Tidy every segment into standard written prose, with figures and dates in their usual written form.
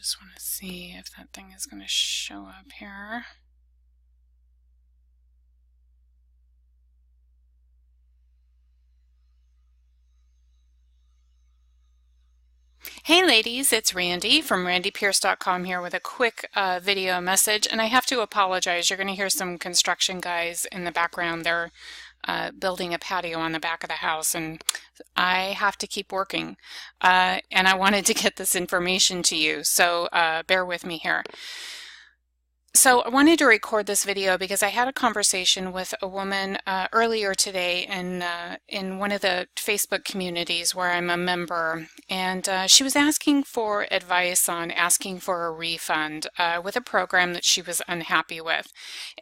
just want to see if that thing is going to show up here. Hey ladies, it's Randy from randypierce.com here with a quick video message, and I have to apologize. You're going to hear some construction guys in the background. They're building a patio on the back of the house, and I have to keep working. And I wanted to get this information to you, so bear with me here. So I wanted to record this video because I had a conversation with a woman earlier today in one of the Facebook communities where I'm a member, and she was asking for advice on asking for a refund with a program that she was unhappy with.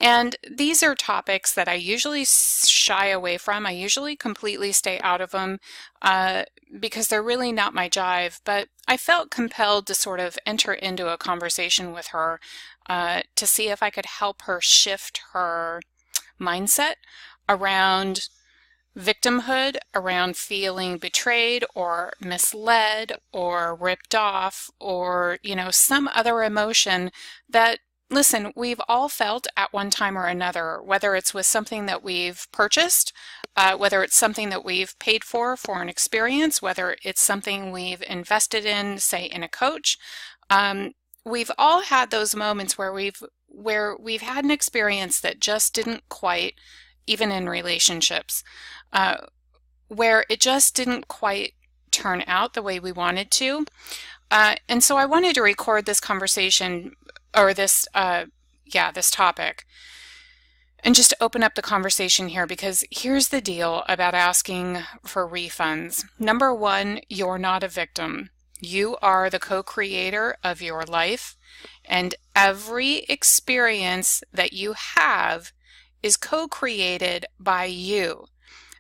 And these are topics that I usually shy away from. I usually completely stay out of them because they're really not my jive, but I felt compelled to sort of enter into a conversation with her to see if I could help her shift her mindset around victimhood, around feeling betrayed or misled or ripped off, or, some other emotion that, listen, we've all felt at one time or another, whether it's with something that we've purchased, whether it's something that we've paid for an experience, whether it's something we've invested in, say in a coach. We've all had those moments where we've had an experience that just didn't quite, even in relationships, where it just didn't quite turn out the way we wanted to. And so I wanted to record this conversation, or this topic, and just open up the conversation here, because here's the deal about asking for refunds. Number one, you're not a victim. You are the co-creator of your life, and every experience that you have is co-created by you.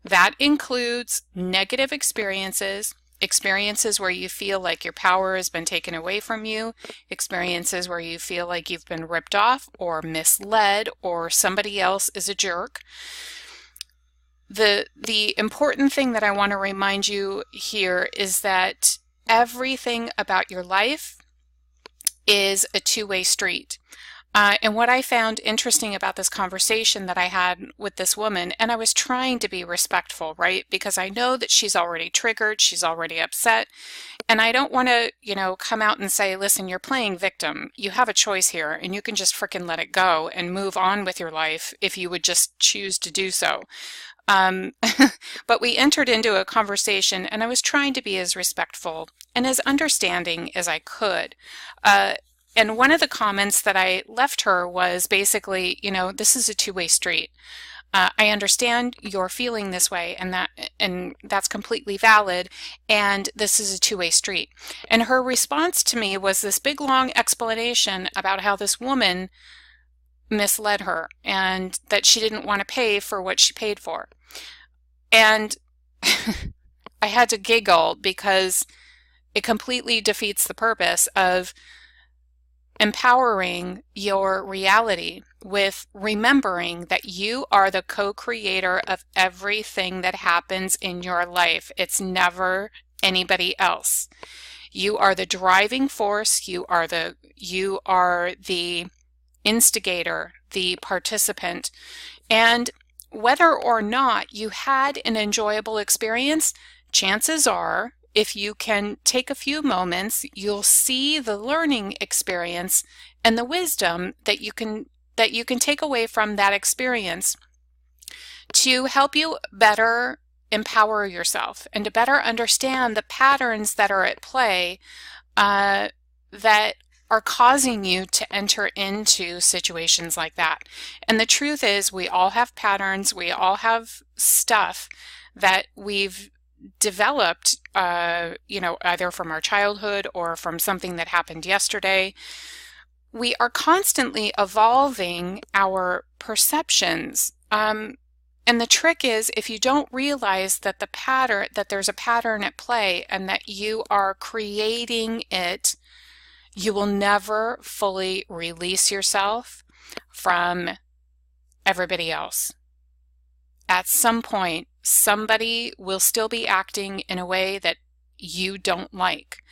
That includes negative experiences, experiences where you feel like your power has been taken away from you, experiences where you feel like you've been ripped off or misled or somebody else is a jerk. The important thing that I want to remind you here is that everything about your life is a two-way street. And what I found interesting about this conversation that I had with this woman, and I was trying to be respectful, right? Because I know that she's already triggered, she's already upset, and I don't want to, come out and say, listen, you're playing victim. You have a choice here, and you can just frickin' let it go and move on with your life if you would just choose to do so. But we entered into a conversation, and I was trying to be as respectful and as understanding as I could. And one of the comments that I left her was basically, this is a two-way street. I understand you're feeling this way, and that's completely valid, and this is a two-way street. And her response to me was this big long explanation about how this woman misled her and that she didn't want to pay for what she paid for. And I had to giggle because it completely defeats the purpose of empowering your reality with remembering that you are the co-creator of everything that happens in your life. It's never anybody else. You are the driving force. You are the instigator, the participant. And whether or not you had an enjoyable experience, chances are, if you can take a few moments, you'll see the learning experience and the wisdom that you can take away from that experience to help you better empower yourself and to better understand the patterns that are at play that are causing you to enter into situations like that. And the truth is, we all have patterns, we all have stuff that we've developed, either from our childhood or from something that happened yesterday. We are constantly evolving our perceptions. And the trick is, if you don't realize that there's a pattern at play and that you are creating it, you will never fully release yourself from everybody else. At some point, somebody will still be acting in a way that you don't like.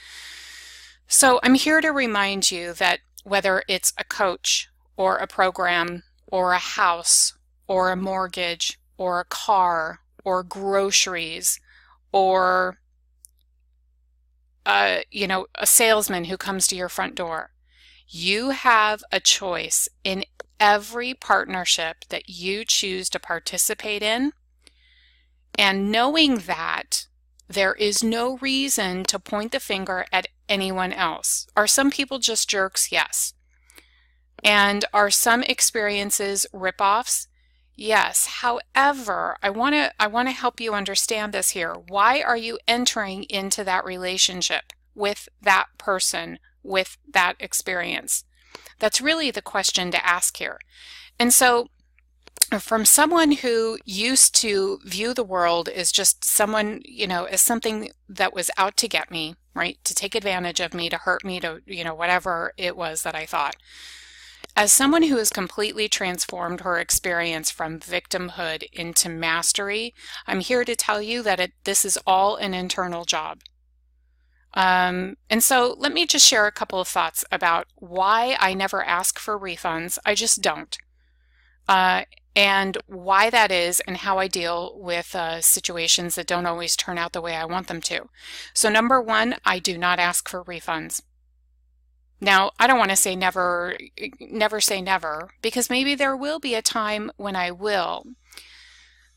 So I'm here to remind you that whether it's a coach or a program or a house or a mortgage or a car or groceries or a salesman who comes to your front door, you have a choice in every partnership that you choose to participate in. And knowing that, there is no reason to point the finger at anyone else. Are some people just jerks? Yes. And are some experiences ripoffs? Yes. However, I want to help you understand this here. Why are you entering into that relationship with that person, with that experience? That's really the question to ask here. And so from someone who used to view the world as just someone, as something that was out to get me, right? To take advantage of me, to hurt me, to, whatever it was that I thought. As someone who has completely transformed her experience from victimhood into mastery, I'm here to tell you that this is all an internal job. And so let me just share a couple of thoughts about why I never ask for refunds. I just don't. And why that is and how I deal with situations that don't always turn out the way I want them to. So number one, I do not ask for refunds. Now, I don't want to say never say never, because maybe there will be a time when I will.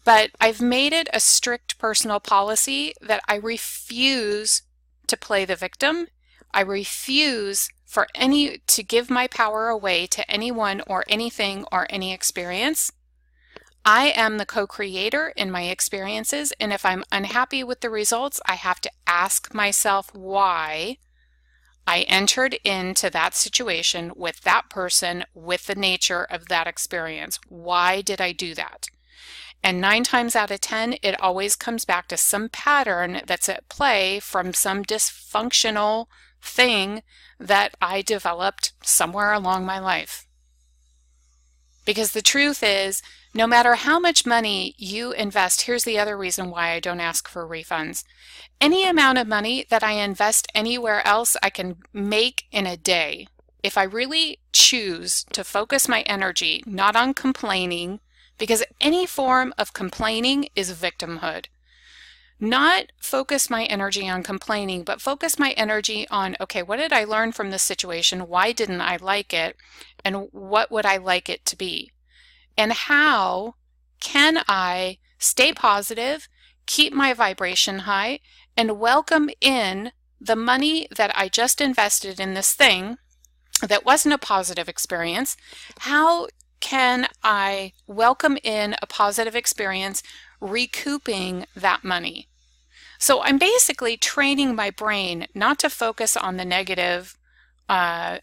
But I've made it a strict personal policy that I refuse to play the victim. I refuse to give my power away to anyone or anything or any experience. I am the co-creator in my experiences, and if I'm unhappy with the results, I have to ask myself why I entered into that situation with that person, with the nature of that experience. Why did I do that? And 9 times out of 10, it always comes back to some pattern that's at play from some dysfunctional thing that I developed somewhere along my life. Because the truth is, no matter how much money you invest, here's the other reason why I don't ask for refunds. Any amount of money that I invest anywhere else, I can make in a day. If I really choose to focus my energy not on complaining, because any form of complaining is victimhood. Not focus my energy on complaining, but focus my energy on, okay, what did I learn from this situation? Why didn't I like it? And what would I like it to be? And how can I stay positive, keep my vibration high, and welcome in the money that I just invested in this thing that wasn't a positive experience? How can I welcome in a positive experience, recouping that money? So I'm basically training my brain not to focus on the negative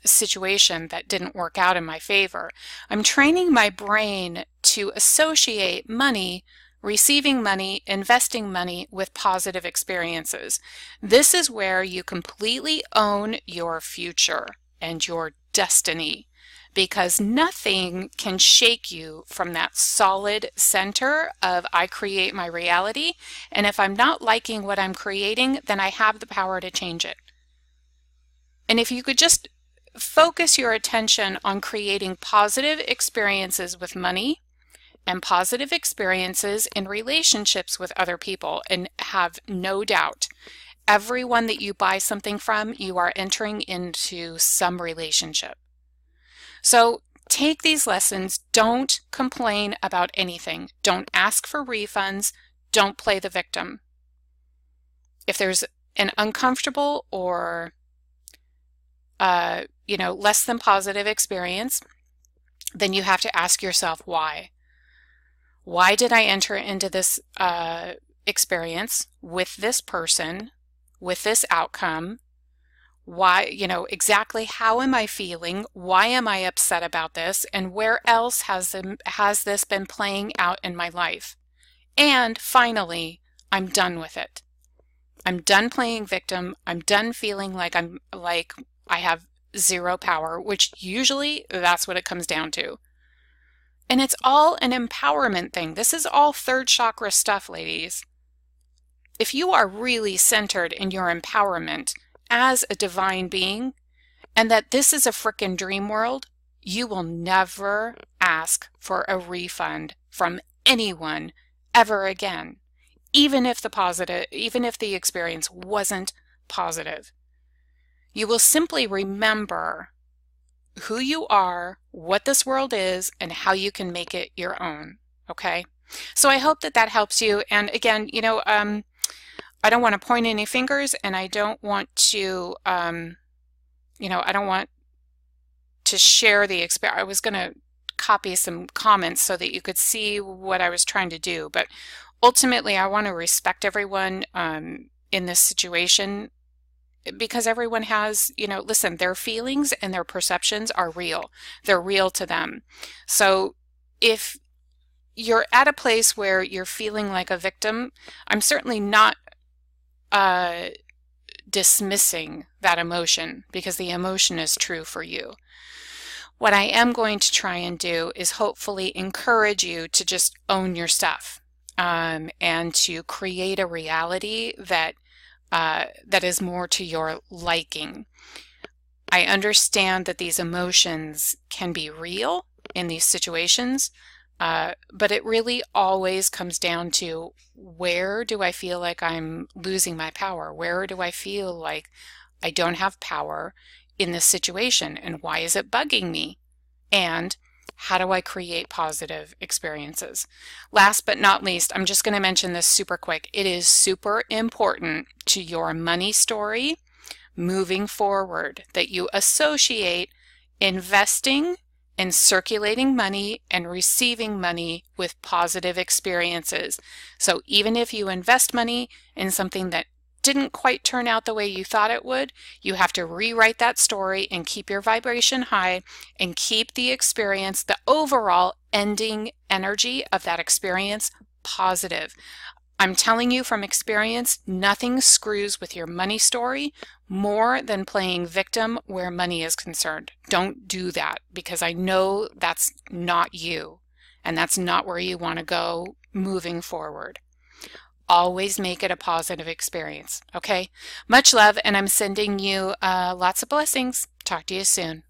situation that didn't work out in my favor. I'm training my brain to associate money, receiving money, investing money with positive experiences. This is where you completely own your future and your destiny, because nothing can shake you from that solid center of I create my reality, and if I'm not liking what I'm creating, then I have the power to change it. And if you could just focus your attention on creating positive experiences with money and positive experiences in relationships with other people, and have no doubt, everyone that you buy something from, you are entering into some relationship. So take these lessons. Don't complain about anything. Don't ask for refunds. Don't play the victim. If there's an uncomfortable or less than positive experience, then you have to ask yourself why. Why did I enter into this experience with this person, with this outcome? Why, exactly how am I feeling? Why am I upset about this? And where else has this been playing out in my life? And finally, I'm done with it. I'm done playing victim. I'm done feeling like I have zero power, which usually that's what it comes down to. And it's all an empowerment thing. This is all third chakra stuff, ladies. If you are really centered in your empowerment, as a divine being and that this is a frickin' dream world, you will never ask for a refund from anyone ever again, even if the experience wasn't positive. You will simply remember who you are, what this world is, and how you can make it your own. Okay? So I hope that that helps you. And again, I don't want to point any fingers, and I don't want to, I don't want to share the experience. I was going to copy some comments so that you could see what I was trying to do, but ultimately I want to respect everyone in this situation, because everyone has, listen, their feelings and their perceptions are real. They're real to them. So if you're at a place where you're feeling like a victim, I'm certainly not dismissing that emotion, because the emotion is true for you. What I am going to try and do is hopefully encourage you to just own your stuff, and to create a reality that is more to your liking. I understand that these emotions can be real in these situations, but it really always comes down to, where do I feel like I'm losing my power? Where do I feel like I don't have power in this situation? And why is it bugging me? And how do I create positive experiences? Last but not least, I'm just going to mention this super quick. It is super important to your money story moving forward that you associate investing and circulating money and receiving money with positive experiences. So even if you invest money in something that didn't quite turn out the way you thought it would, you have to rewrite that story and keep your vibration high and keep the experience, the overall ending energy of that experience, positive. I'm telling you from experience, nothing screws with your money story more than playing victim where money is concerned. Don't do that, because I know that's not you, and that's not where you want to go moving forward. Always make it a positive experience, okay? Much love, and I'm sending you lots of blessings. Talk to you soon.